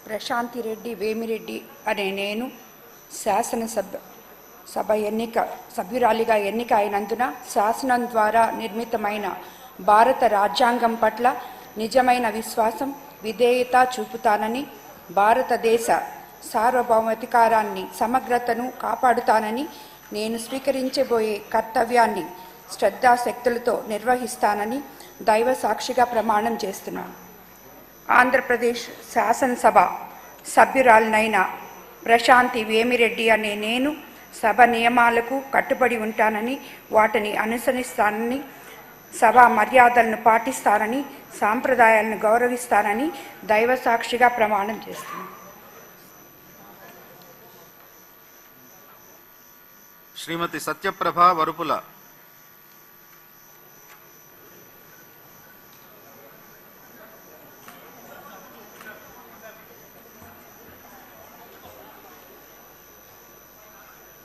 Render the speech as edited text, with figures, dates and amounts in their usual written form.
ప్రశాంతి రెడ్డి వేమిరెడ్డి అనే నేను శాసనసభ సభ్యురాలిగా ఎన్నిక అయినందున శాసనం ద్వారా నిర్మితమైన భారత రాజ్యాంగం పట్ల నిజమైన విశ్వాసం, విధేయత చూపుతానని, భారతదేశ సార్వభౌమాధికారాన్ని, సమగ్రతను కాపాడుతానని, నేను స్వీకరించబోయే కర్తవ్యాన్ని శ్రద్ధాశక్తులతో నిర్వహిస్తానని దైవ సాక్షిగా ప్రమాణం చేస్తున్నాను. ఆంధ్రప్రదేశ్ శాసనసభ సభ్యురాలినైన ప్రశాంతి వేమిరెడ్డి అనే నేను సభ నియమాలకు కట్టుబడి ఉంటానని, వాటిని అనుసరిస్తానని, సభా మర్యాదలను పాటిస్తానని, సాంప్రదాయాలను గౌరవిస్తానని దైవ సాక్షిగా ప్రమాణం చేస్తున్నాను. శ్రీమతి సత్యప్రభ వరుపుల.